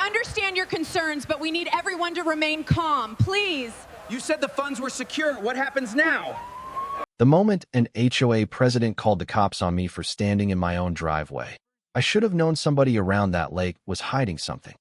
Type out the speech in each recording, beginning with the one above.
understand your concerns, but we need everyone to remain calm, please. You said the funds were secure. What happens now? The moment an HOA president called the cops on me for standing in my own driveway, I should have known somebody around that lake was hiding something.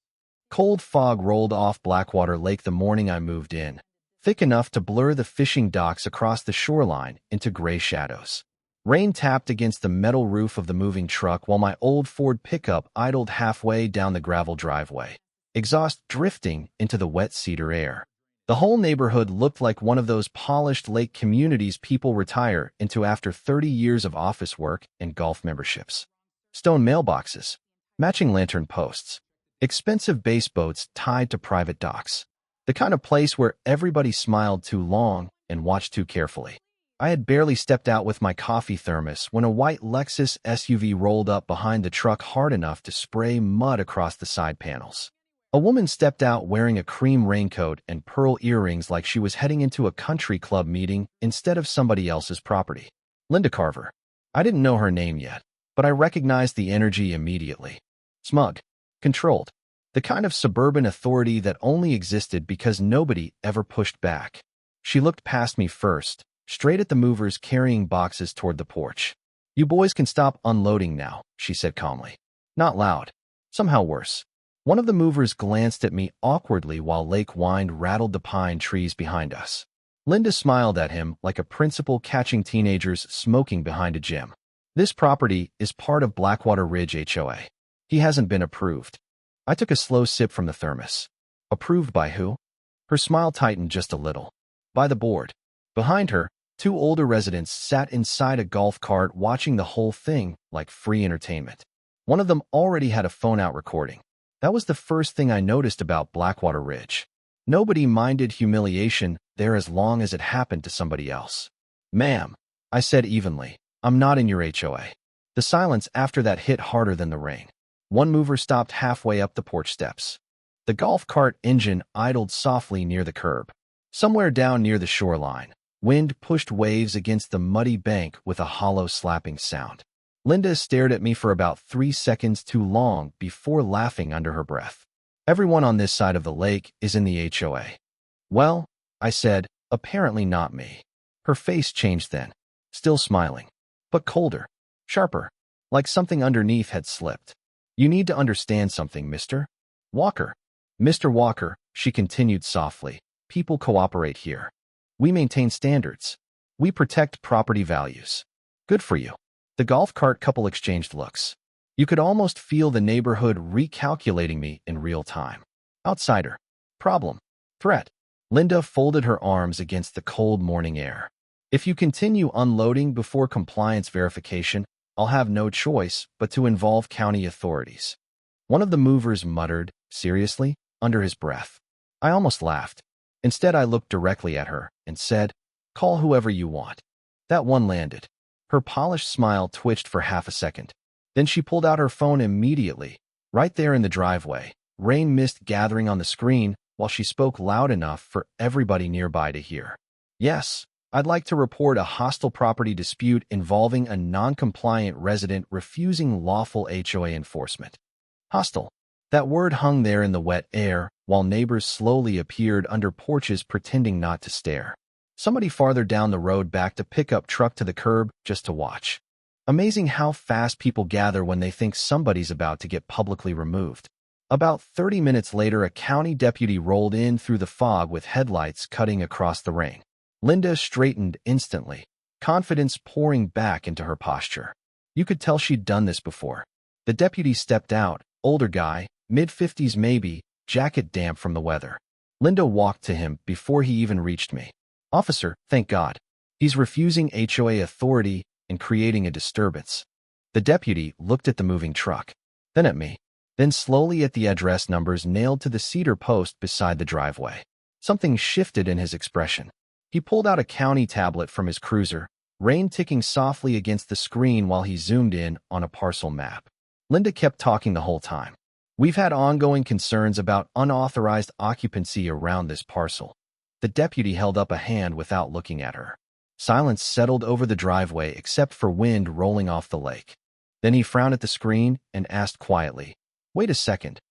Cold fog rolled off Blackwater Lake the morning I moved in, thick enough to blur the fishing docks across the shoreline into gray shadows. Rain tapped against the metal roof of the moving truck while my old Ford pickup idled halfway down the gravel driveway, exhaust drifting into the wet cedar air. The whole neighborhood looked like one of those polished lake communities people retire into after 30 years of office work and golf memberships. Stone mailboxes, matching lantern posts, expensive base boats tied to private docks. The kind of place where everybody smiled too long and watched too carefully. I had barely stepped out with my coffee thermos when a white Lexus SUV rolled up behind the truck hard enough to spray mud across the side panels. A woman stepped out wearing a cream raincoat and pearl earrings like she was heading into a country club meeting instead of somebody else's property. Linda Carver. I didn't know her name yet, but I recognized the energy immediately. Smug. Controlled. The kind of suburban authority that only existed because nobody ever pushed back. She looked past me first, straight at the movers carrying boxes toward the porch. "You boys can stop unloading now," she said calmly. Not loud. Somehow worse. One of the movers glanced at me awkwardly while lake wind rattled the pine trees behind us. Linda smiled at him like a principal catching teenagers smoking behind a gym. "This property is part of Blackwater Ridge HOA. He hasn't been approved." I took a slow sip from the thermos. Approved by who? Her smile tightened just a little. By the board. Behind her, two older residents sat inside a golf cart watching the whole thing like free entertainment. One of them already had a phone out recording. That was the first thing I noticed about Blackwater Ridge. Nobody minded humiliation there as long as it happened to somebody else. "Ma'am," I said evenly, "I'm not in your HOA." The silence after that hit harder than the rain. One mover stopped halfway up the porch steps. The golf cart engine idled softly near the curb. Somewhere down near the shoreline, wind pushed waves against the muddy bank with a hollow slapping sound. Linda stared at me for about 3 seconds too long before laughing under her breath. "Everyone on this side of the lake is in the HOA. "Well," I said, "apparently not me." Her face changed then, still smiling, but colder, sharper, like something underneath had slipped. "You need to understand something, Mr. Walker." "Mr. Walker," she continued softly, "people cooperate here. We maintain standards. We protect property values. Good for you." The golf cart couple exchanged looks. You could almost feel the neighborhood recalculating me in real time. Outsider. Problem. Threat. Linda folded her arms against the cold morning air. "If you continue unloading before compliance verification, I'll have no choice but to involve county authorities." One of the movers muttered, seriously, under his breath. I almost laughed. Instead, I looked directly at her and said, "Call whoever you want." That one landed. Her polished smile twitched for half a second. Then she pulled out her phone immediately, right there in the driveway, rain mist gathering on the screen while she spoke loud enough for everybody nearby to hear. "Yes, I'd like to report a hostile property dispute involving a non-compliant resident refusing lawful HOA enforcement." Hostile. That word hung there in the wet air while neighbors slowly appeared under porches pretending not to stare. Somebody farther down the road backed a pickup truck to the curb just to watch. Amazing how fast people gather when they think somebody's about to get publicly removed. About 30 minutes later, a county deputy rolled in through the fog with headlights cutting across the rain. Linda straightened instantly, confidence pouring back into her posture. You could tell she'd done this before. The deputy stepped out, older guy, mid-50s maybe, jacket damp from the weather. Linda walked to him before he even reached me. "Officer, thank God. He's refusing HOA authority and creating a disturbance." The deputy looked at the moving truck, then at me, then slowly at the address numbers nailed to the cedar post beside the driveway. Something shifted in his expression. He pulled out a county tablet from his cruiser, rain ticking softly against the screen while he zoomed in on a parcel map. Linda kept talking the whole time. "We've had ongoing concerns about unauthorized occupancy around this parcel." The deputy held up a hand without looking at her. Silence settled over the driveway except for wind rolling off the lake. Then he frowned at the screen and asked quietly, "Wait a second.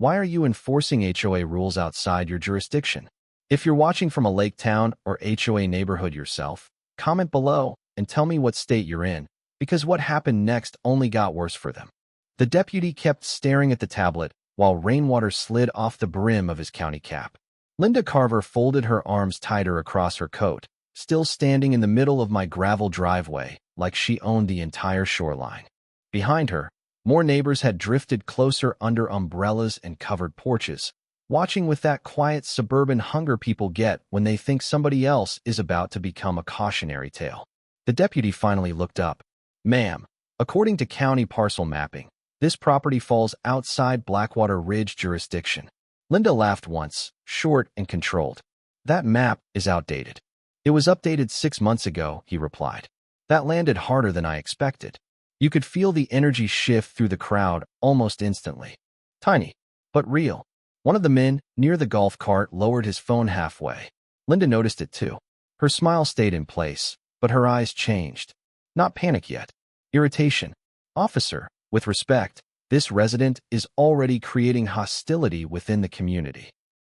Why are you enforcing HOA rules outside your jurisdiction? If you're watching from a lake town or HOA neighborhood yourself, comment below and tell me what state you're in, because what happened next only got worse for them. The deputy kept staring at the tablet while rainwater slid off the brim of his county cap. Linda Carver folded her arms tighter across her coat, still standing in the middle of my gravel driveway like she owned the entire shoreline. Behind her, more neighbors had drifted closer under umbrellas and covered porches, watching with that quiet suburban hunger people get when they think somebody else is about to become a cautionary tale. The deputy finally looked up. "Ma'am, according to county parcel mapping, this property falls outside Blackwater Ridge jurisdiction." Linda laughed once, short and controlled. "That map is outdated." "It was updated 6 months ago," he replied. That landed harder than I expected. You could feel the energy shift through the crowd almost instantly. Tiny, but real. One of the men near the golf cart lowered his phone halfway. Linda noticed it too. Her smile stayed in place, but her eyes changed. Not panic yet. Irritation. "Officer, with respect, this resident is already creating hostility within the community."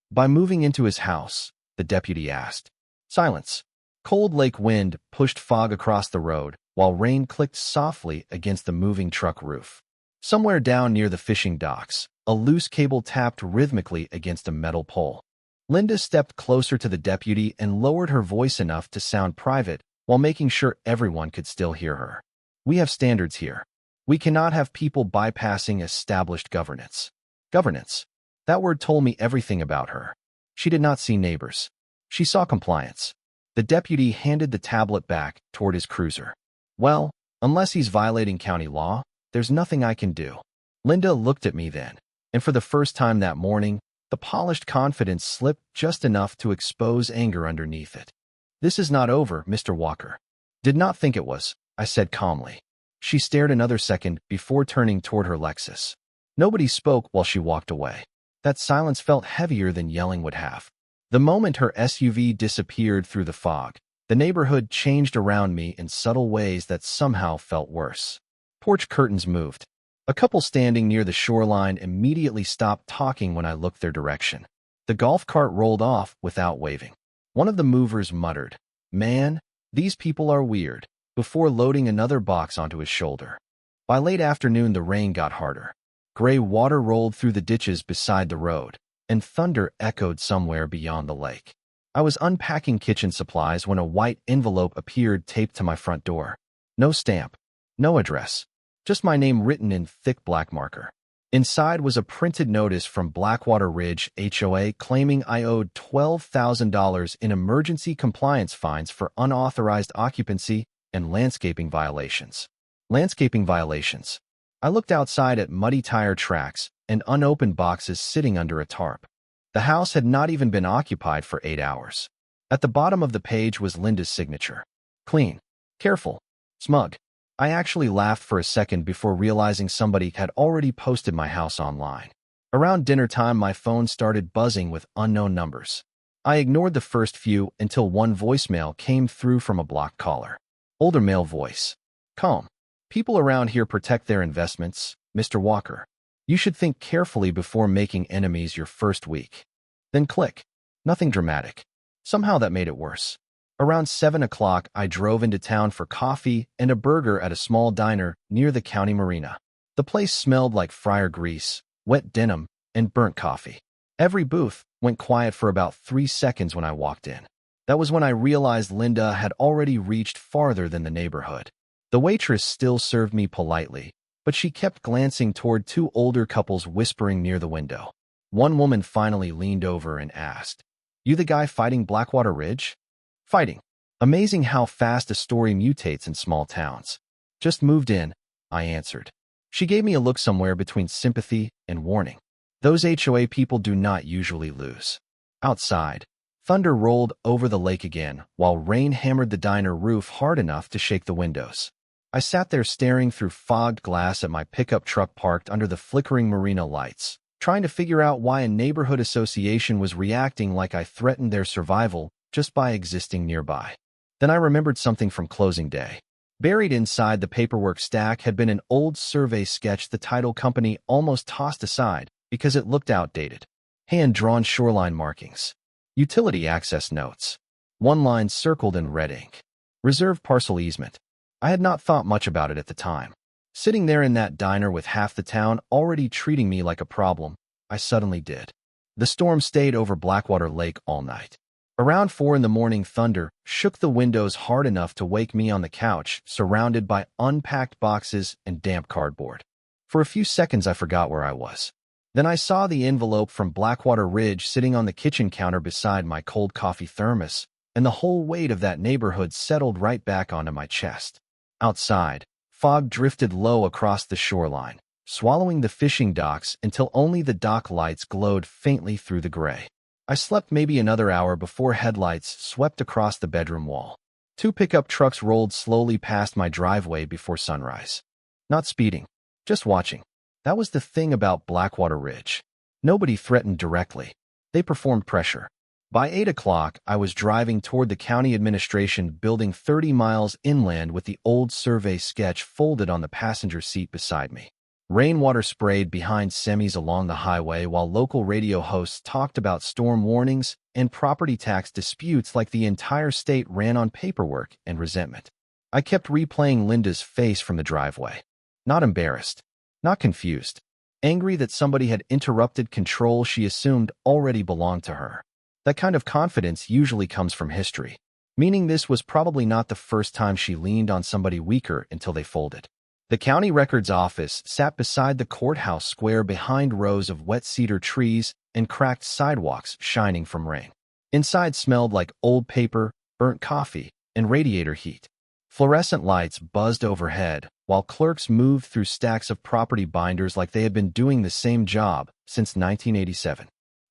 "By moving into his house?" the deputy asked. Silence. Cold lake wind pushed fog across the road, while rain clicked softly against the moving truck roof. Somewhere down near the fishing docks, a loose cable tapped rhythmically against a metal pole. Linda stepped closer to the deputy and lowered her voice enough to sound private while making sure everyone could still hear her. "We have standards here. We cannot have people bypassing established governance." Governance. That word told me everything about her. She did not see neighbors. She saw compliance. The deputy handed the tablet back toward his cruiser. "Well, unless he's violating county law, there's nothing I can do." Linda looked at me then, and for the first time that morning, the polished confidence slipped just enough to expose anger underneath it. "This is not over, Mr. Walker." "Did not think it was," I said calmly. She stared another second before turning toward her Lexus. Nobody spoke while she walked away. That silence felt heavier than yelling would have. The moment her SUV disappeared through the fog, the neighborhood changed around me in subtle ways that somehow felt worse. Porch curtains moved. A couple standing near the shoreline immediately stopped talking when I looked their direction. The golf cart rolled off without waving. One of the movers muttered, "Man, these people are weird," before loading another box onto his shoulder. By late afternoon, the rain got harder. Gray water rolled through the ditches beside the road, and thunder echoed somewhere beyond the lake. I was unpacking kitchen supplies when a white envelope appeared taped to my front door. No stamp, no address, just my name written in thick black marker. Inside was a printed notice from Blackwater Ridge HOA claiming I owed $12,000 in emergency compliance fines for unauthorized occupancy and landscaping violations. Landscaping violations. I looked outside at muddy tire tracks and unopened boxes sitting under a tarp. The house had not even been occupied for 8 hours. At the bottom of the page was Linda's signature. Clean. Careful. Smug. I actually laughed for a second before realizing somebody had already posted my house online. Around dinner time, my phone started buzzing with unknown numbers. I ignored the first few until one voicemail came through from a blocked caller. Older male voice. "Calm. People around here protect their investments, Mr. Walker. You should think carefully before making enemies your first week." Then click. Nothing dramatic. Somehow that made it worse. Around 7 o'clock, I drove into town for coffee and a burger at a small diner near the county marina. The place smelled like fryer grease, wet denim, and burnt coffee. Every booth went quiet for about 3 seconds when I walked in. That was when I realized Linda had already reached farther than the neighborhood. The waitress still served me politely, but she kept glancing toward two older couples whispering near the window. One woman finally leaned over and asked, "You the guy fighting Blackwater Ridge?" Fighting. Amazing how fast a story mutates in small towns. "Just moved in," I answered. She gave me a look somewhere between sympathy and warning. Those HOA people do not usually lose. Outside, thunder rolled over the lake again, while rain hammered the diner roof hard enough to shake the windows. I sat there staring through fogged glass at my pickup truck parked under the flickering marina lights, trying to figure out why a neighborhood association was reacting like I threatened their survival just by existing nearby. Then I remembered something from closing day. Buried inside the paperwork stack had been an old survey sketch the title company almost tossed aside, because it looked outdated. Hand-drawn shoreline markings. Utility access notes. One line circled in red ink. Reserved parcel easement. I had not thought much about it at the time. Sitting there in that diner with half the town already treating me like a problem, I suddenly did. The storm stayed over Blackwater Lake all night. Around 4 in the morning, thunder shook the windows hard enough to wake me on the couch, surrounded by unpacked boxes and damp cardboard. For a few seconds, I forgot where I was. Then I saw the envelope from Blackwater Ridge sitting on the kitchen counter beside my cold coffee thermos, and the whole weight of that neighborhood settled right back onto my chest. Outside, fog drifted low across the shoreline, swallowing the fishing docks until only the dock lights glowed faintly through the gray. I slept maybe another hour before headlights swept across the bedroom wall. 2 pickup trucks rolled slowly past my driveway before sunrise. Not speeding, just watching. That was the thing about Blackwater Ridge. Nobody threatened directly. They performed pressure. By 8 o'clock, I was driving toward the county administration building 30 miles inland with the old survey sketch folded on the passenger seat beside me. Rainwater sprayed behind semis along the highway while local radio hosts talked about storm warnings and property tax disputes like the entire state ran on paperwork and resentment. I kept replaying Linda's face from the driveway. Not embarrassed. Not confused. Angry that somebody had interrupted control she assumed already belonged to her. That kind of confidence usually comes from history, meaning this was probably not the first time she leaned on somebody weaker until they folded. The county records office sat beside the courthouse square behind rows of wet cedar trees and cracked sidewalks shining from rain. Inside smelled like old paper, burnt coffee, and radiator heat. Fluorescent lights buzzed overhead, while clerks moved through stacks of property binders like they had been doing the same job since 1987.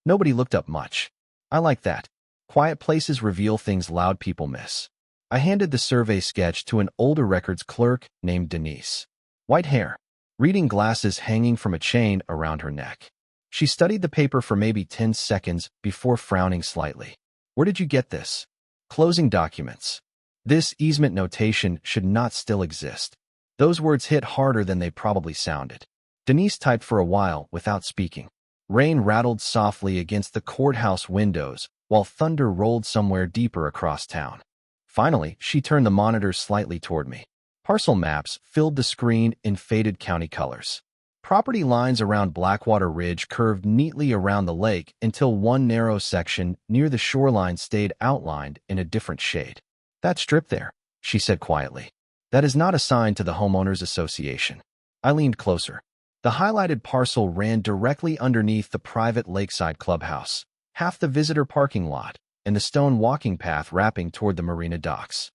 Nobody looked up much. I like that. Quiet places reveal things loud people miss. I handed the survey sketch to an older records clerk named Denise. White hair, reading glasses hanging from a chain around her neck. She studied the paper for maybe 10 seconds before frowning slightly. Where did you get this? Closing documents. This easement notation should not still exist. Those words hit harder than they probably sounded. Denise typed for a while without speaking. Rain rattled softly against the courthouse windows, while thunder rolled somewhere deeper across town. Finally, she turned the monitor slightly toward me. Parcel maps filled the screen in faded county colors. Property lines around Blackwater Ridge curved neatly around the lake until one narrow section near the shoreline stayed outlined in a different shade. That strip there, she said quietly. That is not assigned to the homeowners association. I leaned closer. The highlighted parcel ran directly underneath the private lakeside clubhouse, half the visitor parking lot, and the stone walking path wrapping toward the marina docks.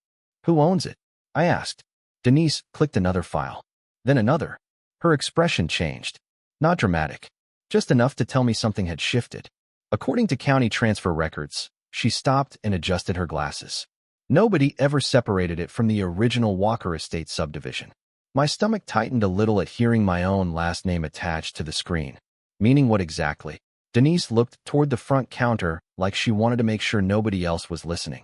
Who owns it? I asked. Denise clicked another file. Then another. Her expression changed. Not dramatic. Just enough to tell me something had shifted. According to county transfer records, she stopped and adjusted her glasses. Nobody ever separated it from the original Walker Estate subdivision. My stomach tightened a little at hearing my own last name attached to the screen. Meaning what exactly? Denise looked toward the front counter like she wanted to make sure nobody else was listening.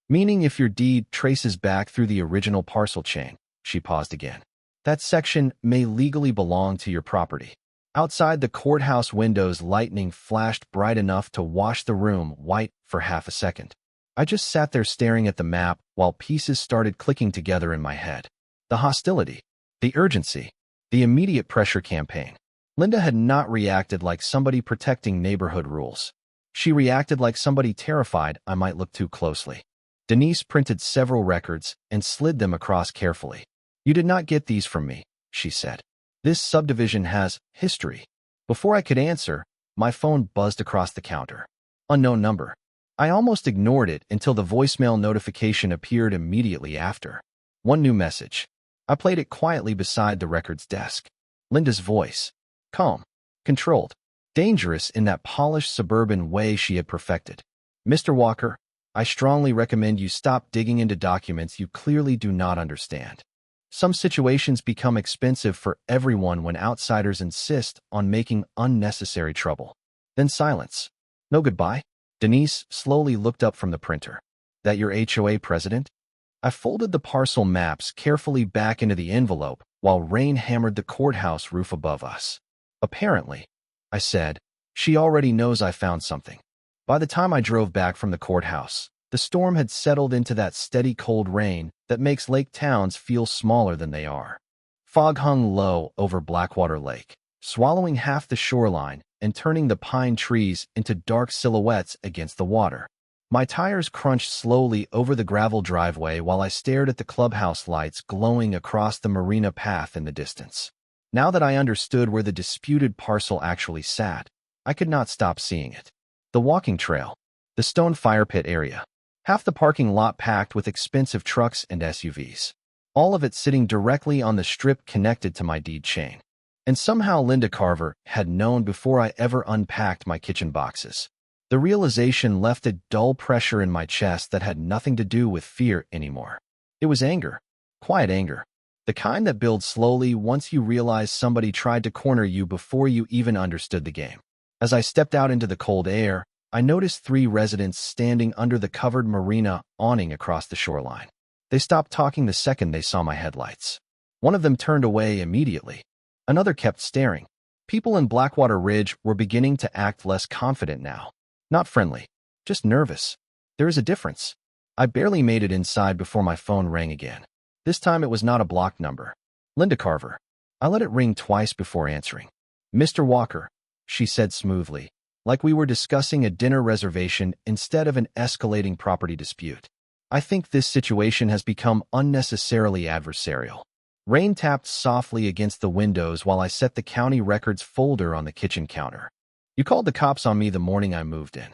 Meaning if your deed traces back through the original parcel chain, she paused again. That section may legally belong to your property. Outside the courthouse windows, lightning flashed bright enough to wash the room white for half a second. I just sat there staring at the map while pieces started clicking together in my head. The hostility, the urgency, the immediate pressure campaign. Linda had not reacted like somebody protecting neighborhood rules. She reacted like somebody terrified I might look too closely. Denise printed several records and slid them across carefully. You did not get these from me, she said. This subdivision has history. Before I could answer, my phone buzzed across the counter. Unknown number. I almost ignored it until the voicemail notification appeared immediately after. One new message. I played it quietly beside the records desk. Linda's voice. Calm, controlled, dangerous in that polished suburban way she had perfected. Mr. Walker, I strongly recommend you stop digging into documents you clearly do not understand. Some situations become expensive for everyone when outsiders insist on making unnecessary trouble. Then silence. No goodbye? Denise slowly looked up from the printer. That your HOA president? I folded the parcel maps carefully back into the envelope while rain hammered the courthouse roof above us. Apparently, I said. She already knows I found something. By the time I drove back from the courthouse, the storm had settled into that steady cold rain that makes lake towns feel smaller than they are. Fog hung low over Blackwater Lake, swallowing half the shoreline and turning the pine trees into dark silhouettes against the water. My tires crunched slowly over the gravel driveway while I stared at the clubhouse lights glowing across the marina path in the distance. Now that I understood where the disputed parcel actually sat, I could not stop seeing it. The walking trail, the stone fire pit area, half the parking lot packed with expensive trucks and SUVs. All of it sitting directly on the strip connected to my deed chain. And somehow Linda Carver had known before I ever unpacked my kitchen boxes. The realization left a dull pressure in my chest that had nothing to do with fear anymore. It was anger, quiet anger, the kind that builds slowly once you realize somebody tried to corner you before you even understood the game. As I stepped out into the cold air, I noticed 3 residents standing under the covered marina awning across the shoreline. They stopped talking the second they saw my headlights. One of them turned away immediately. Another kept staring. People in Blackwater Ridge were beginning to act less confident now. Not friendly, just nervous. There is a difference. I barely made it inside before my phone rang again. This time it was not a blocked number. Linda Carver. I let it ring twice before answering. Mr. Walker, she said smoothly, like we were discussing a dinner reservation instead of an escalating property dispute. I think this situation has become unnecessarily adversarial. Rain tapped softly against the windows while I set the county records folder on the kitchen counter. You called the cops on me the morning I moved in.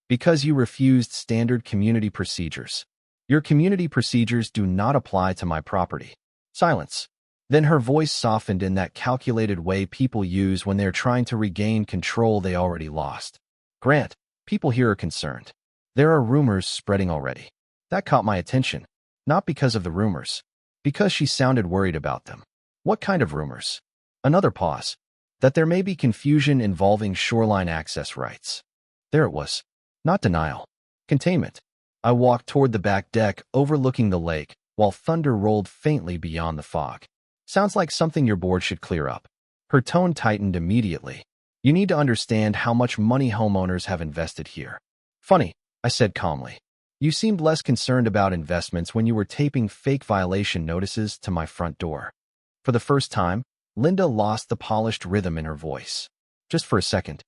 Because you refused standard community procedures. Your community procedures do not apply to my property. Silence. Then her voice softened in that calculated way people use when they're trying to regain control they already lost. Grant, people here are concerned. There are rumors spreading already. That caught my attention. Not because of the rumors. Because she sounded worried about them. What kind of rumors? Another pause. That there may be confusion involving shoreline access rights. There it was. Not denial. Containment. I walked toward the back deck overlooking the lake while thunder rolled faintly beyond the fog. Sounds like something your board should clear up. Her tone tightened immediately. You need to understand how much money homeowners have invested here. Funny, I said calmly. You seemed less concerned about investments when you were taping fake violation notices to my front door. For the first time, Linda lost the polished rhythm in her voice. Just for a second.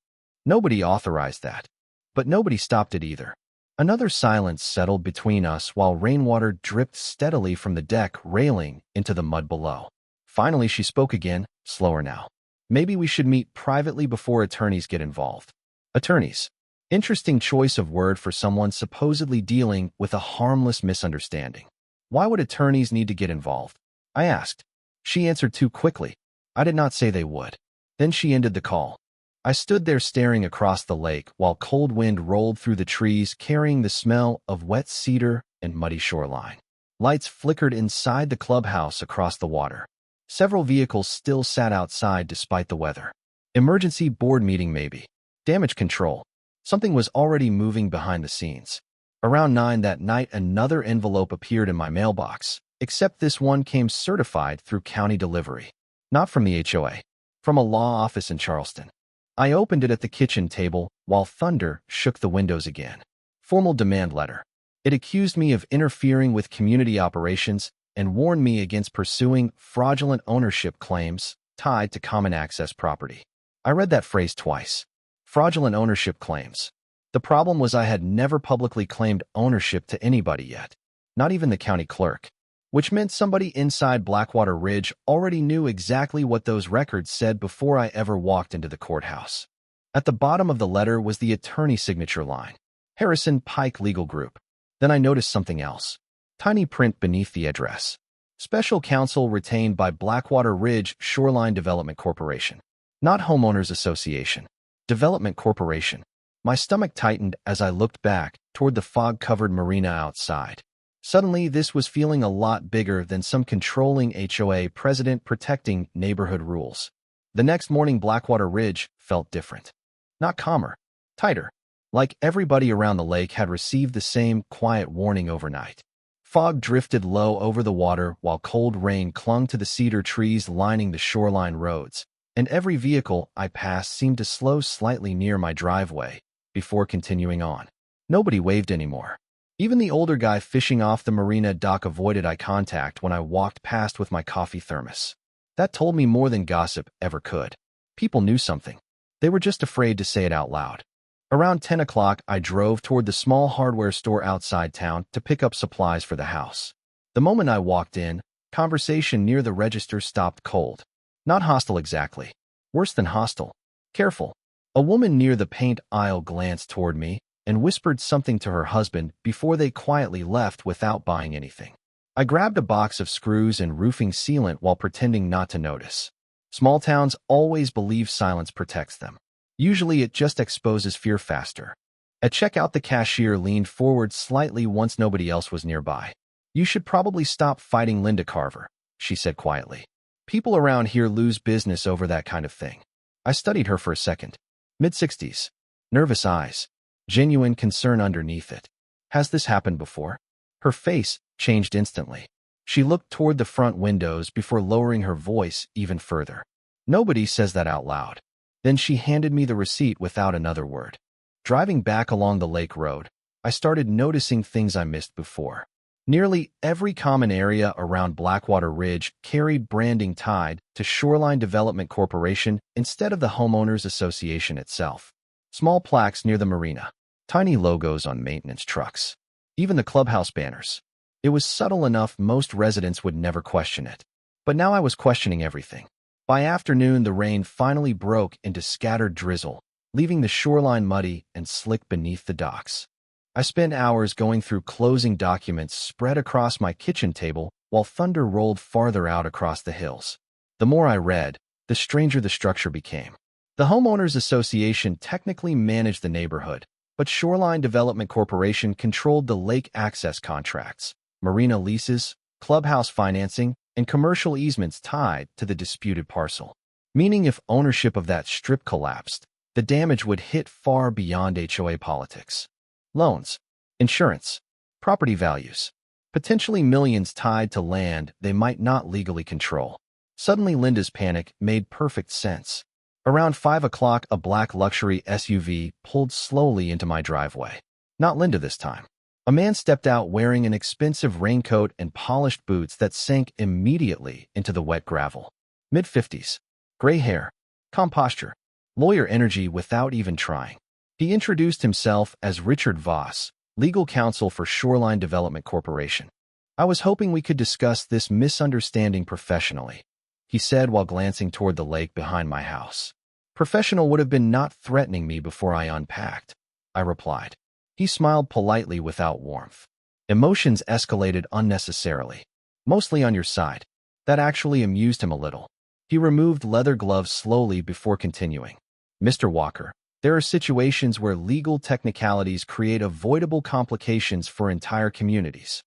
Nobody authorized that. But nobody stopped it either. Another silence settled between us while rainwater dripped steadily from the deck railing into the mud below. Finally, she spoke again, slower now. Maybe we should meet privately before attorneys get involved. Attorneys. Interesting choice of word for someone supposedly dealing with a harmless misunderstanding. Why would attorneys need to get involved? I asked. She answered too quickly. I did not say they would. Then she ended the call. I stood there staring across the lake while cold wind rolled through the trees carrying the smell of wet cedar and muddy shoreline. Lights flickered inside the clubhouse across the water. Several vehicles still sat outside despite the weather. Emergency board meeting maybe. Damage control. Something was already moving behind the scenes. Around 9 that night, another envelope appeared in my mailbox, except this one came certified through county delivery. Not from the HOA. From a law office in Charleston. I opened it at the kitchen table while thunder shook the windows again. Formal demand letter. It accused me of interfering with community operations and warned me against pursuing fraudulent ownership claims tied to common access property. I read that phrase twice. Fraudulent ownership claims. The problem was I had never publicly claimed ownership to anybody yet, not even the county clerk, which meant somebody inside Blackwater Ridge already knew exactly what those records said before I ever walked into the courthouse. At the bottom of the letter was the attorney signature line, Harrison Pike Legal Group. Then I noticed something else. Tiny print beneath the address. Special counsel retained by Blackwater Ridge Shoreline Development Corporation. Not Homeowners Association. Development Corporation. My stomach tightened as I looked back toward the fog-covered marina outside. Suddenly, this was feeling a lot bigger than some controlling HOA president protecting neighborhood rules. The next morning, Blackwater Ridge felt different. Not calmer, tighter. Like everybody around the lake had received the same quiet warning overnight. Fog drifted low over the water while cold rain clung to the cedar trees lining the shoreline roads, and every vehicle I passed seemed to slow slightly near my driveway before continuing on. Nobody waved anymore. Even the older guy fishing off the marina dock avoided eye contact when I walked past with my coffee thermos. That told me more than gossip ever could. People knew something. They were just afraid to say it out loud. Around 10 o'clock, I drove toward the small hardware store outside town to pick up supplies for the house. The moment I walked in, conversation near the register stopped cold. Not hostile exactly. Worse than hostile. Careful. A woman near the paint aisle glanced toward me and whispered something to her husband before they quietly left without buying anything. I grabbed a box of screws and roofing sealant while pretending not to notice. Small towns always believe silence protects them. Usually it just exposes fear faster. At checkout, the cashier leaned forward slightly once nobody else was nearby. "You should probably stop fighting Linda Carver," she said quietly. "People around here lose business over that kind of thing." I studied her for a second. Mid-60s. Nervous eyes. Genuine concern underneath it. "Has this happened before?" Her face changed instantly. She looked toward the front windows before lowering her voice even further. "Nobody says that out loud." Then she handed me the receipt without another word. Driving back along the lake road, I started noticing things I missed before. Nearly every common area around Blackwater Ridge carried branding tied to Shoreline Development Corporation instead of the Homeowners Association itself. Small plaques near the marina. Tiny logos on maintenance trucks. Even the clubhouse banners. It was subtle enough most residents would never question it. But now I was questioning everything. By afternoon, the rain finally broke into scattered drizzle, leaving the shoreline muddy and slick beneath the docks. I spent hours going through closing documents spread across my kitchen table while thunder rolled farther out across the hills. The more I read, the stranger the structure became. The Homeowners Association technically managed the neighborhood, but Shoreline Development Corporation controlled the lake access contracts, marina leases, clubhouse financing, and commercial easements tied to the disputed parcel. Meaning if ownership of that strip collapsed, the damage would hit far beyond HOA politics. Loans, insurance, property values, potentially millions tied to land they might not legally control. Suddenly Linda's panic made perfect sense. Around 5 o'clock, a black luxury SUV pulled slowly into my driveway. Not Linda this time. A man stepped out wearing an expensive raincoat and polished boots that sank immediately into the wet gravel. Mid-50s. Gray hair. Calm posture. Lawyer energy without even trying. He introduced himself as Richard Voss, legal counsel for Shoreline Development Corporation. "I was hoping we could discuss this misunderstanding professionally," he said while glancing toward the lake behind my house. "Professional would have been not threatening me before I unpacked," I replied. He smiled politely without warmth. Emotions escalated unnecessarily. "Mostly on your side." That actually amused him a little. He removed leather gloves slowly before continuing. "Mr. Walker, there are situations where legal technicalities create avoidable complications for entire communities."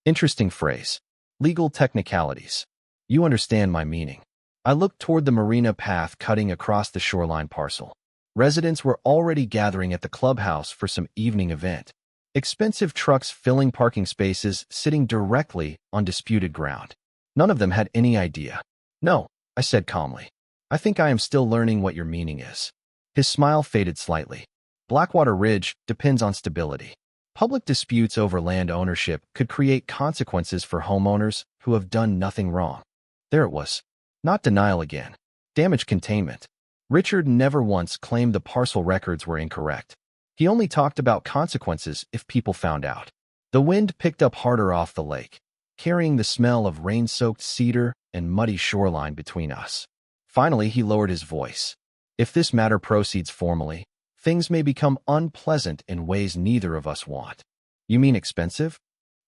Interesting phrase. Legal technicalities. You understand my meaning. I looked toward the marina path cutting across the shoreline parcel. Residents were already gathering at the clubhouse for some evening event. Expensive trucks filling parking spaces sitting directly on disputed ground. None of them had any idea. "No," I said calmly. "I think I am still learning what your meaning is." His smile faded slightly. Blackwater Ridge depends on stability. Public disputes over land ownership could create consequences for homeowners who have done nothing wrong. There it was. Not denial again. Damage containment. Richard never once claimed the parcel records were incorrect. He only talked about consequences if people found out. The wind picked up harder off the lake, carrying the smell of rain-soaked cedar and muddy shoreline between us. Finally, he lowered his voice. "If this matter proceeds formally, things may become unpleasant in ways neither of us want." "You mean expensive?"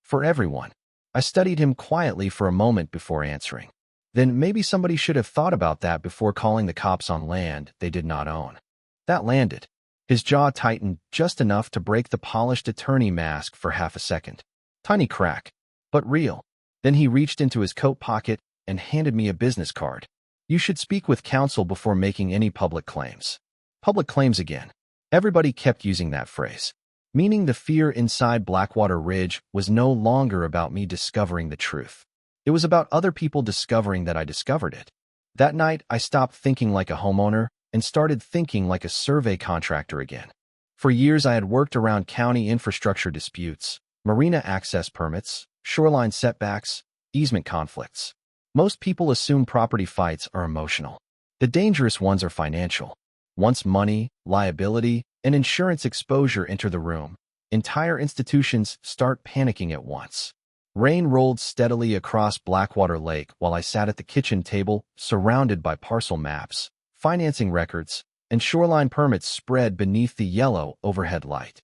"For everyone." I studied him quietly for a moment before answering. "Then maybe somebody should have thought about that before calling the cops on land they did not own." That landed. His jaw tightened just enough to break the polished attorney mask for half a second. Tiny crack, but real. Then he reached into his coat pocket and handed me a business card. "You should speak with counsel before making any public claims." Public claims again. Everybody kept using that phrase, meaning the fear inside Blackwater Ridge was no longer about me discovering the truth. It was about other people discovering that I discovered it. That night, I stopped thinking like a homeowner and started thinking like a survey contractor again. For years, I had worked around county infrastructure disputes, marina access permits, shoreline setbacks, easement conflicts. Most people assume property fights are emotional. The dangerous ones are financial. Once money, liability, and insurance exposure enter the room, entire institutions start panicking at once. Rain rolled steadily across Blackwater Lake while I sat at the kitchen table, surrounded by parcel maps, financing records, and shoreline permits spread beneath the yellow overhead light.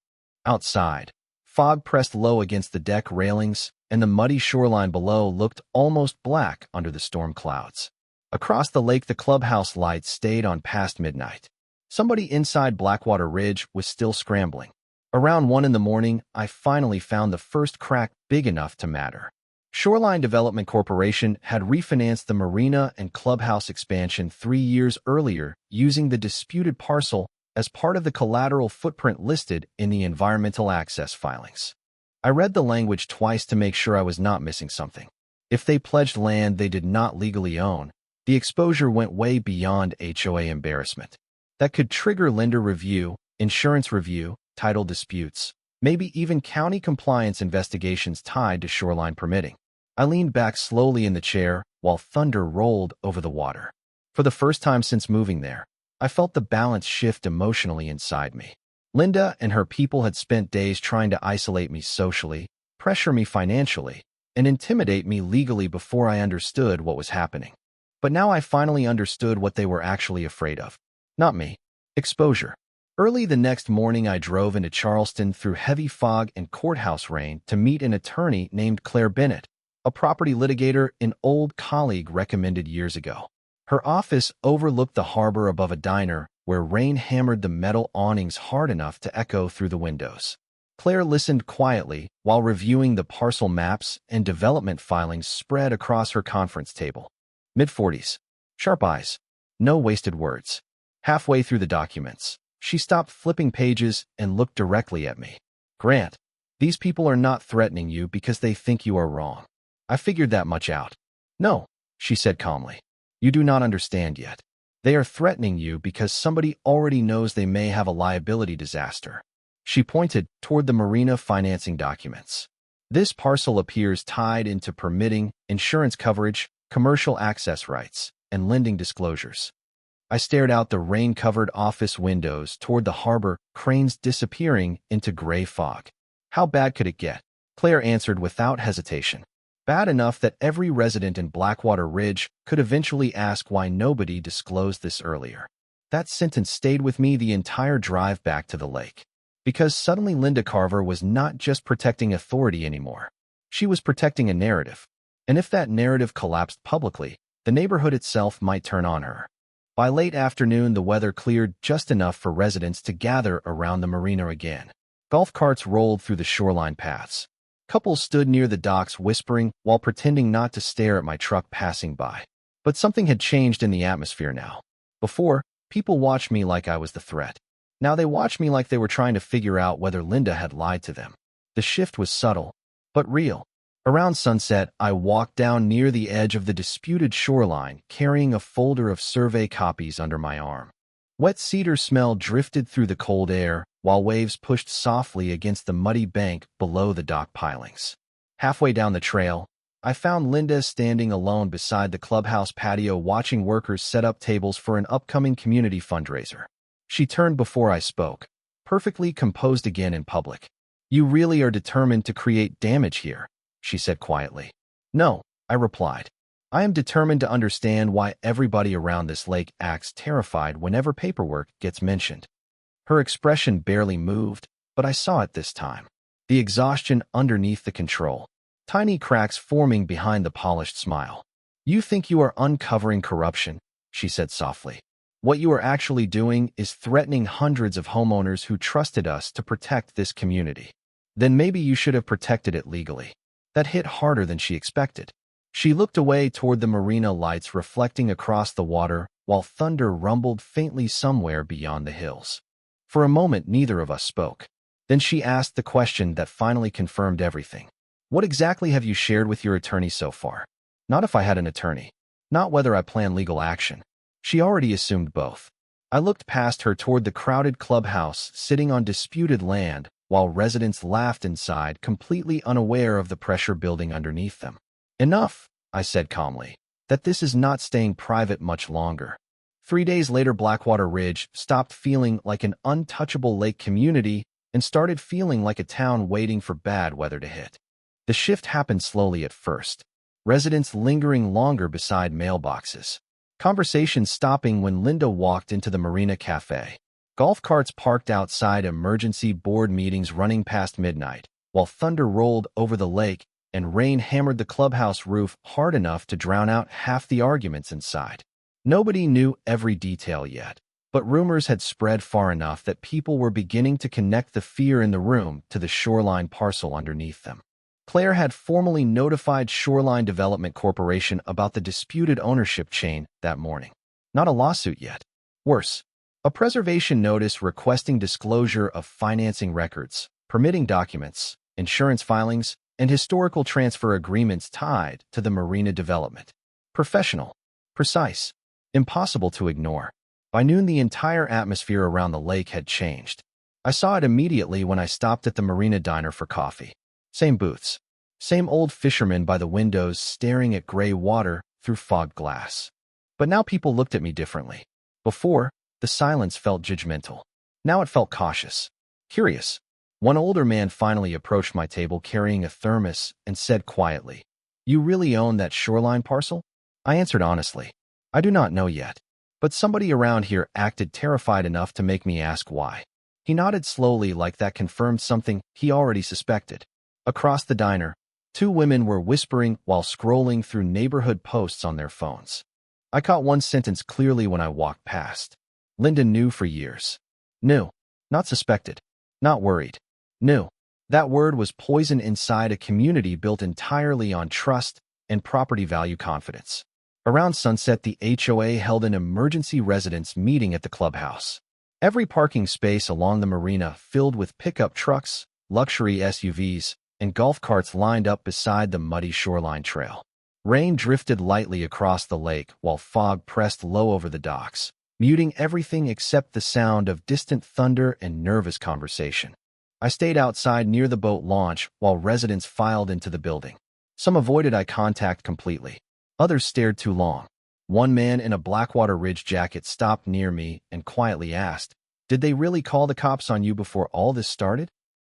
Outside, fog pressed low against the deck railings, and the muddy shoreline below looked almost black under the storm clouds. Across the lake, the clubhouse lights stayed on past midnight. Somebody inside Blackwater Ridge was still scrambling. Around 1 a.m, I finally found the first crack big enough to matter. Shoreline Development Corporation had refinanced the marina and clubhouse expansion 3 years earlier using the disputed parcel as part of the collateral footprint listed in the environmental access filings. I read the language twice to make sure I was not missing something. If they pledged land they did not legally own, the exposure went way beyond HOA embarrassment. That could trigger lender review, insurance review, title disputes, maybe even county compliance investigations tied to shoreline permitting. I leaned back slowly in the chair while thunder rolled over the water. For the first time since moving there, I felt the balance shift emotionally inside me. Linda and her people had spent days trying to isolate me socially, pressure me financially, and intimidate me legally before I understood what was happening. But now I finally understood what they were actually afraid of. Not me. Exposure. Early the next morning, I drove into Charleston through heavy fog and courthouse rain to meet an attorney named Claire Bennett, a property litigator an old colleague recommended years ago. Her office overlooked the harbor above a diner where rain hammered the metal awnings hard enough to echo through the windows. Claire listened quietly while reviewing the parcel maps and development filings spread across her conference table. Mid-40s. Sharp eyes. No wasted words. Halfway through the documents, she stopped flipping pages and looked directly at me. Grant, these people are not threatening you because they think you are wrong. I figured that much out. No, she said calmly. You do not understand yet. They are threatening you because somebody already knows they may have a liability disaster. She pointed toward the marina financing documents. This parcel appears tied into permitting, insurance coverage, commercial access rights, and lending disclosures. I stared out the rain-covered office windows toward the harbor, cranes disappearing into gray fog. How bad could it get? Claire answered without hesitation. Bad enough that every resident in Blackwater Ridge could eventually ask why nobody disclosed this earlier. That sentence stayed with me the entire drive back to the lake. Because suddenly Linda Carver was not just protecting authority anymore. She was protecting a narrative. And if that narrative collapsed publicly, the neighborhood itself might turn on her. By late afternoon, the weather cleared just enough for residents to gather around the marina again. Golf carts rolled through the shoreline paths. Couples stood near the docks whispering while pretending not to stare at my truck passing by. But something had changed in the atmosphere now. Before, people watched me like I was the threat. Now they watched me like they were trying to figure out whether Linda had lied to them. The shift was subtle, but real. Around sunset, I walked down near the edge of the disputed shoreline, carrying a folder of survey copies under my arm. Wet cedar smell drifted through the cold air, while waves pushed softly against the muddy bank below the dock pilings. Halfway down the trail, I found Linda standing alone beside the clubhouse patio watching workers set up tables for an upcoming community fundraiser. She turned before I spoke, perfectly composed again in public. You really are determined to create damage here, she said quietly. No, I replied. I am determined to understand why everybody around this lake acts terrified whenever paperwork gets mentioned. Her expression barely moved, but I saw it this time. The exhaustion underneath the control. Tiny cracks forming behind the polished smile. You think you are uncovering corruption, she said softly. What you are actually doing is threatening hundreds of homeowners who trusted us to protect this community. Then maybe you should have protected it legally. That hit harder than she expected. She looked away toward the marina lights reflecting across the water while thunder rumbled faintly somewhere beyond the hills. For a moment, neither of us spoke. Then she asked the question that finally confirmed everything. What exactly have you shared with your attorney so far? Not if I had an attorney. not whether I plan legal action. She already assumed both. I looked past her toward the crowded clubhouse sitting on disputed land, while residents laughed inside, completely unaware of the pressure building underneath them. Enough, I said calmly, that this is not staying private much longer. 3 days later, Blackwater Ridge stopped feeling like an untouchable lake community and started feeling like a town waiting for bad weather to hit. The shift happened slowly at first, residents lingering longer beside mailboxes, conversations stopping when Linda walked into the Marina Cafe, golf carts parked outside, emergency board meetings running past midnight, while thunder rolled over the lake and rain hammered the clubhouse roof hard enough to drown out half the arguments inside. Nobody knew every detail yet, but rumors had spread far enough that people were beginning to connect the fear in the room to the shoreline parcel underneath them. Claire had formally notified Shoreline Development Corporation about the disputed ownership chain that morning. Not a lawsuit yet. Worse, a preservation notice requesting disclosure of financing records, permitting documents, insurance filings, and historical transfer agreements tied to the marina development. Professional, precise, impossible to ignore. By noon, the entire atmosphere around the lake had changed. I saw it immediately when I stopped at the Marina Diner for coffee. Same booths. Same old fishermen by the windows staring at gray water through fogged glass. But now people looked at me differently. Before, the silence felt judgmental. Now it felt cautious, curious. One older man finally approached my table carrying a thermos and said quietly, "You really own that shoreline parcel?" I answered honestly, "I do not know yet, but somebody around here acted terrified enough to make me ask why." He nodded slowly, like that confirmed something he already suspected. Across the diner, 2 women were whispering while scrolling through neighborhood posts on their phones. I caught one sentence clearly when I walked past. Linda knew for years. Knew. Not suspected. Not worried. Knew. That word was poison inside a community built entirely on trust and property value confidence. Around sunset, the HOA held an emergency residents meeting at the clubhouse. Every parking space along the marina filled with pickup trucks, luxury SUVs, and golf carts lined up beside the muddy shoreline trail. Rain drifted lightly across the lake while fog pressed low over the docks, muting everything except the sound of distant thunder and nervous conversation. I stayed outside near the boat launch while residents filed into the building. Some avoided eye contact completely. Others stared too long. One man in a Blackwater Ridge jacket stopped near me and quietly asked, "Did they really call the cops on you before all this started?"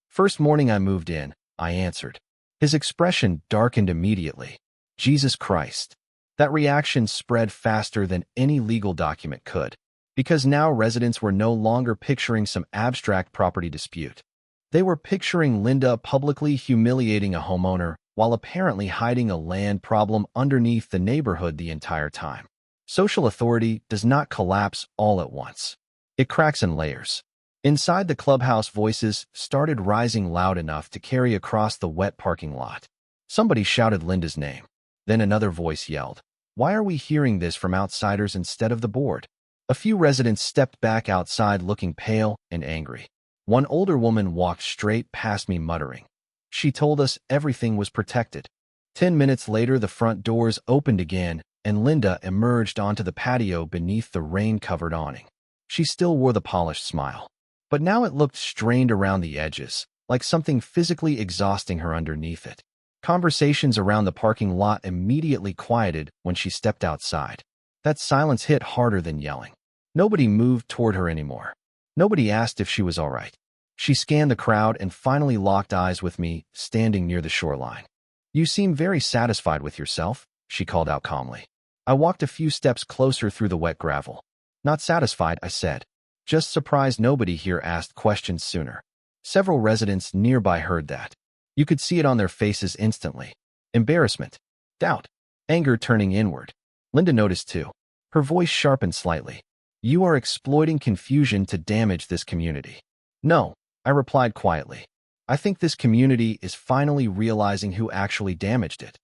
"First morning I moved in," I answered. His expression darkened immediately. Jesus Christ. That reaction spread faster than any legal document could, because now residents were no longer picturing some abstract property dispute. They were picturing Linda publicly humiliating a homeowner while apparently hiding a land problem underneath the neighborhood the entire time. Social authority does not collapse all at once. It cracks in layers. Inside the clubhouse, voices started rising loud enough to carry across the wet parking lot. Somebody shouted Linda's name. Then another voice yelled, "Why are we hearing this from outsiders instead of the board?" A few residents stepped back outside looking pale and angry. One older woman walked straight past me muttering, "She told us everything was protected." 10 minutes later, the front doors opened again, and Linda emerged onto the patio beneath the rain-covered awning. She still wore the polished smile, but now it looked strained around the edges, like something physically exhausting her underneath it. Conversations around the parking lot immediately quieted when she stepped outside. That silence hit harder than yelling. Nobody moved toward her anymore. Nobody asked if she was all right. She scanned the crowd and finally locked eyes with me, standing near the shoreline. "You seem very satisfied with yourself," she called out calmly. I walked a few steps closer through the wet gravel. "Not satisfied," I said. "Just surprised nobody here asked questions sooner." Several residents nearby heard that. You could see it on their faces instantly. Embarrassment, doubt, anger turning inward. Linda noticed too. Her voice sharpened slightly. "You are exploiting confusion to damage this community." "No," I replied quietly. "I think this community is finally realizing who actually damaged it."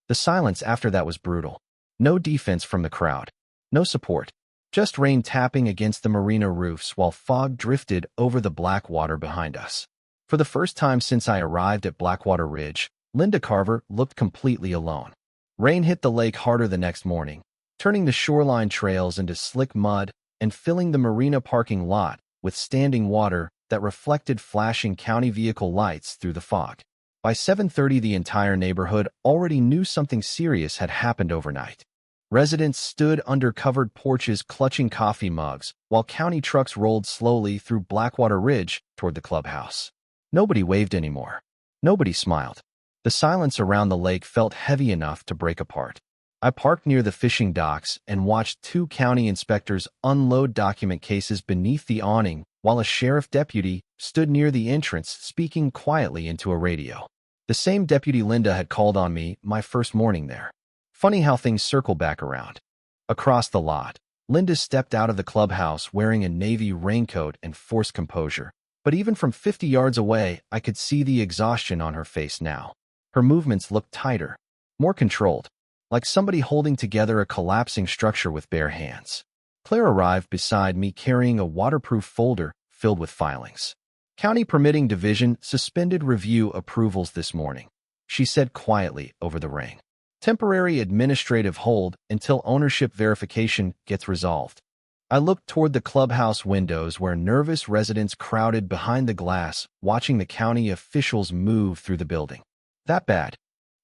The silence after that was brutal. No defense from the crowd. No support. Just rain tapping against the marina roofs while fog drifted over the black water behind us. For the first time since I arrived at Blackwater Ridge, Linda Carver looked completely alone. Rain hit the lake harder the next morning, turning the shoreline trails into slick mud and filling the marina parking lot with standing water that reflected flashing county vehicle lights through the fog. By 7:30, the entire neighborhood already knew something serious had happened overnight. Residents stood under covered porches clutching coffee mugs while county trucks rolled slowly through Blackwater Ridge toward the clubhouse. Nobody waved anymore. Nobody smiled. The silence around the lake felt heavy enough to break apart. I parked near the fishing docks and watched two county inspectors unload document cases beneath the awning while a sheriff deputy stood near the entrance speaking quietly into a radio. The same deputy Linda had called on me my first morning there. Funny how things circle back around. Across the lot, Linda stepped out of the clubhouse wearing a navy raincoat and forced composure. But even from 50 yards away, I could see the exhaustion on her face now. Her movements looked tighter, more controlled, like somebody holding together a collapsing structure with bare hands. Claire arrived beside me carrying a waterproof folder filled with filings. County Permitting Division suspended review approvals this morning, she said quietly over the ring. Temporary administrative hold until ownership verification gets resolved. I looked toward the clubhouse windows where nervous residents crowded behind the glass, watching the county officials move through the building. That bad?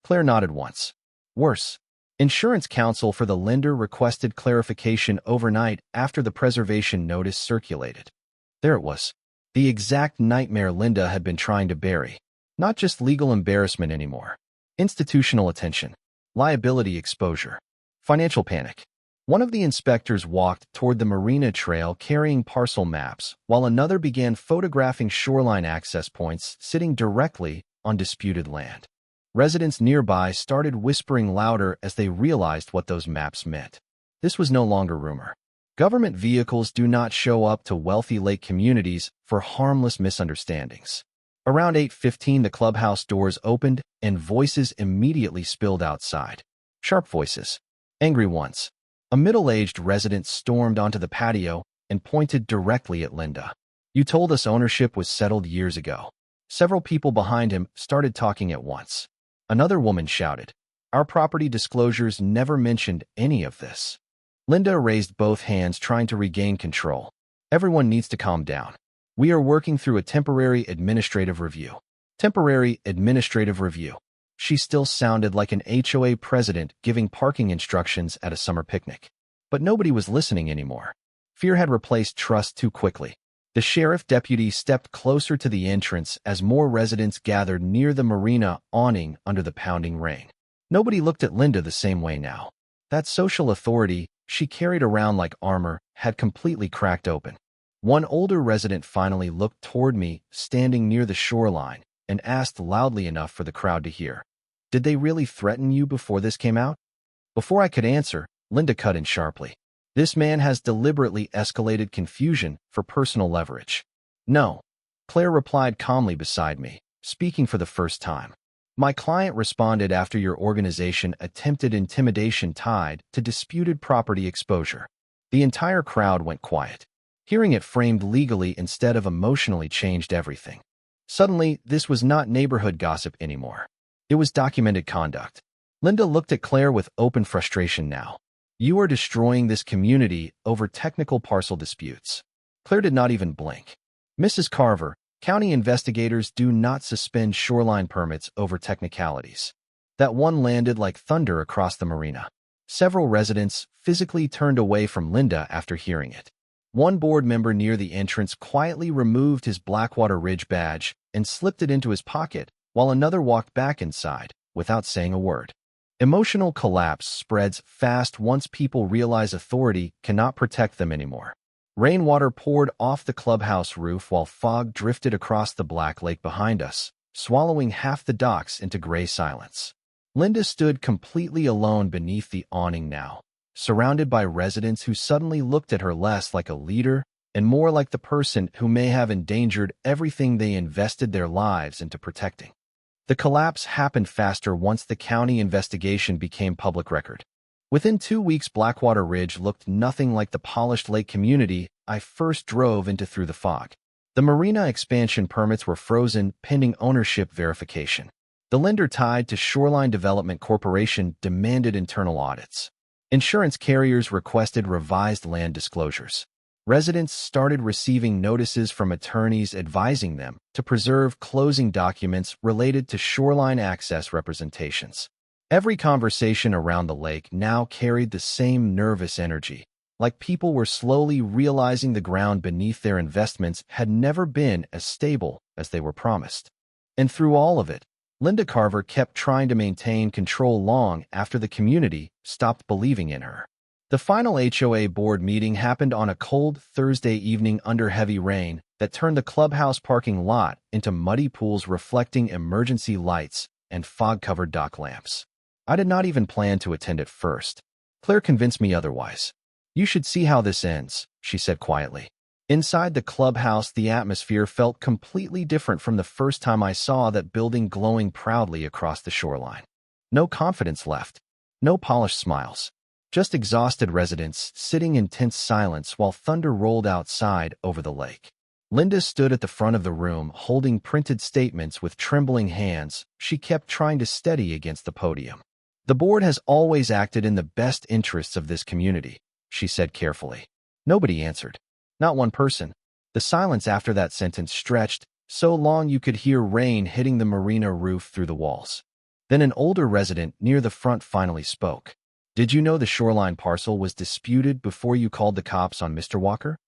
Claire nodded once. Worse. Insurance counsel for the lender requested clarification overnight after the preservation notice circulated. There it was. The exact nightmare Linda had been trying to bury. Not just legal embarrassment anymore. Institutional attention. Liability exposure. Financial panic. One of the inspectors walked toward the marina trail carrying parcel maps, while another began photographing shoreline access points sitting directly on disputed land. Residents nearby started whispering louder as they realized what those maps meant. This was no longer rumor. Government vehicles do not show up to wealthy lake communities for harmless misunderstandings. Around 8:15, the clubhouse doors opened and voices immediately spilled outside. Sharp voices. Angry ones. A middle-aged resident stormed onto the patio and pointed directly at Linda. You told us ownership was settled years ago. Several people behind him started talking at once. Another woman shouted, Our property disclosures never mentioned any of this. Linda raised both hands trying to regain control. Everyone needs to calm down. We are working through a temporary administrative review. Temporary administrative review. She still sounded like an HOA president giving parking instructions at a summer picnic. But nobody was listening anymore. Fear had replaced trust too quickly. The sheriff deputy stepped closer to the entrance as more residents gathered near the marina awning under the pounding rain. Nobody looked at Linda the same way now. That social authority she carried around like armor had completely cracked open. One older resident finally looked toward me, standing near the shoreline, and asked loudly enough for the crowd to hear. Did they really threaten you before this came out? Before I could answer, Linda cut in sharply. This man has deliberately escalated confusion for personal leverage. No, Claire replied calmly beside me, speaking for the first time. My client responded after your organization attempted intimidation tied to disputed property exposure. The entire crowd went quiet. Hearing it framed legally instead of emotionally changed everything. Suddenly, this was not neighborhood gossip anymore. It was documented conduct. Linda looked at Claire with open frustration now. You are destroying this community over technical parcel disputes. Claire did not even blink. Mrs. Carver, county investigators do not suspend shoreline permits over technicalities. That one landed like thunder across the marina. Several residents physically turned away from Linda after hearing it. One board member near the entrance quietly removed his Blackwater Ridge badge and slipped it into his pocket, while another walked back inside without saying a word. Emotional collapse spreads fast once people realize authority cannot protect them anymore. Rainwater poured off the clubhouse roof while fog drifted across the black lake behind us, swallowing half the docks into gray silence. Linda stood completely alone beneath the awning now, surrounded by residents who suddenly looked at her less like a leader and more like the person who may have endangered everything they invested their lives into protecting. The collapse happened faster once the county investigation became public record. Within 2 weeks, Blackwater Ridge looked nothing like the polished lake community I first drove into through the fog. The marina expansion permits were frozen pending ownership verification. The lender tied to Shoreline Development Corporation demanded internal audits. Insurance carriers requested revised land disclosures. Residents started receiving notices from attorneys advising them to preserve closing documents related to shoreline access representations. Every conversation around the lake now carried the same nervous energy, like people were slowly realizing the ground beneath their investments had never been as stable as they were promised. And through all of it, Linda Carver kept trying to maintain control long after the community stopped believing in her. The final HOA board meeting happened on a cold Thursday evening under heavy rain that turned the clubhouse parking lot into muddy pools reflecting emergency lights and fog-covered dock lamps. I did not even plan to attend at first. Claire convinced me otherwise. "You should see how this ends," she said quietly. Inside the clubhouse, the atmosphere felt completely different from the first time I saw that building glowing proudly across the shoreline. No confidence left. No polished smiles. Just exhausted residents sitting in tense silence while thunder rolled outside over the lake. Linda stood at the front of the room, holding printed statements with trembling hands she kept trying to steady against the podium. "The board has always acted in the best interests of this community," she said carefully. Nobody answered. Not one person. The silence after that sentence stretched so long you could hear rain hitting the marina roof through the walls. Then an older resident near the front finally spoke. "Did you know the shoreline parcel was disputed before you called the cops on Mr. Walker?"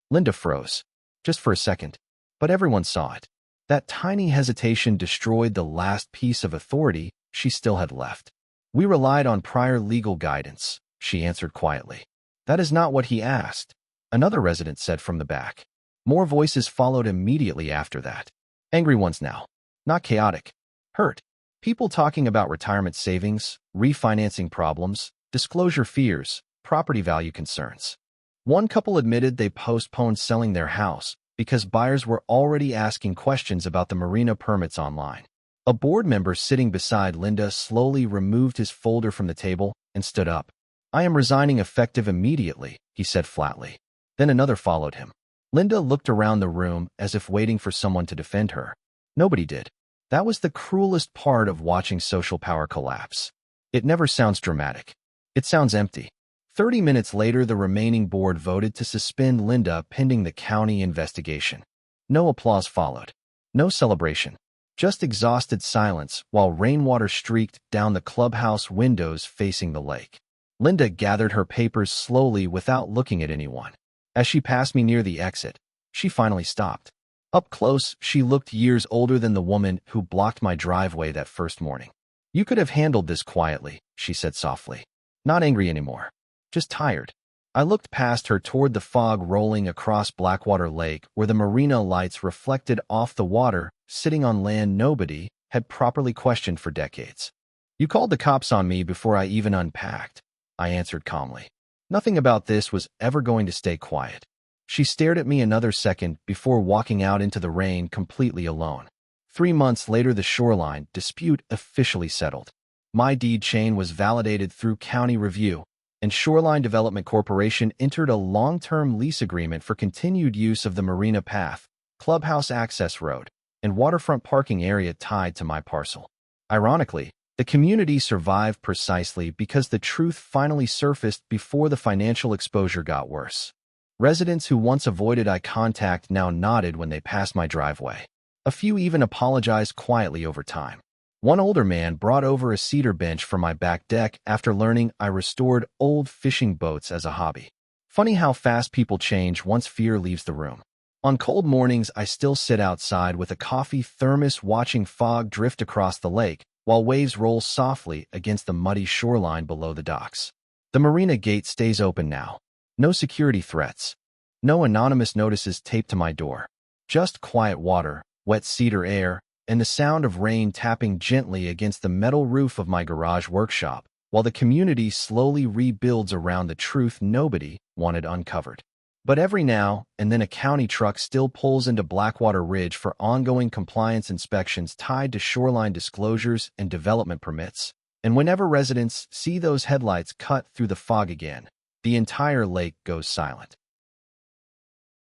Linda froze. Just for a second. But everyone saw it. That tiny hesitation destroyed the last piece of authority she still had left. "We relied on prior legal guidance," she answered quietly. "That is not what he asked," another resident said from the back. More voices followed immediately after that. Angry ones now. Not chaotic. Hurt. People talking about retirement savings, refinancing problems, disclosure fears, property value concerns. One couple admitted they postponed selling their house because buyers were already asking questions about the marina permits online. A board member sitting beside Linda slowly removed his folder from the table and stood up. "I am resigning effective immediately," he said flatly. Then another followed him. Linda looked around the room as if waiting for someone to defend her. Nobody did. That was the cruelest part of watching social power collapse. It never sounds dramatic. It sounds empty. 30 minutes later, the remaining board voted to suspend Linda pending the county investigation. No applause followed. No celebration. Just exhausted silence while rainwater streaked down the clubhouse windows facing the lake. Linda gathered her papers slowly without looking at anyone. As she passed me near the exit, she finally stopped. Up close, she looked years older than the woman who blocked my driveway that first morning. "You could have handled this quietly," she said softly. Not angry anymore. Just tired. I looked past her toward the fog rolling across Blackwater Lake where the marina lights reflected off the water, sitting on land nobody had properly questioned for decades. "You called the cops on me before I even unpacked," I answered calmly. Nothing about this was ever going to stay quiet. She stared at me another second before walking out into the rain completely alone. 3 months later, the shoreline dispute officially settled. My deed chain was validated through county review, and Shoreline Development Corporation entered a long-term lease agreement for continued use of the marina path, clubhouse access road, and waterfront parking area tied to my parcel. Ironically, the community survived precisely because the truth finally surfaced before the financial exposure got worse. Residents who once avoided eye contact now nodded when they passed my driveway. A few even apologized quietly over time. One older man brought over a cedar bench for my back deck after learning I restored old fishing boats as a hobby. Funny how fast people change once fear leaves the room. On cold mornings, I still sit outside with a coffee thermos watching fog drift across the lake while waves roll softly against the muddy shoreline below the docks. The marina gate stays open now. No security threats. No anonymous notices taped to my door. Just quiet water, wet cedar air, and the sound of rain tapping gently against the metal roof of my garage workshop, while the community slowly rebuilds around the truth nobody wanted uncovered. But every now and then a county truck still pulls into Blackwater Ridge for ongoing compliance inspections tied to shoreline disclosures and development permits. And whenever residents see those headlights cut through the fog again, the entire lake goes silent.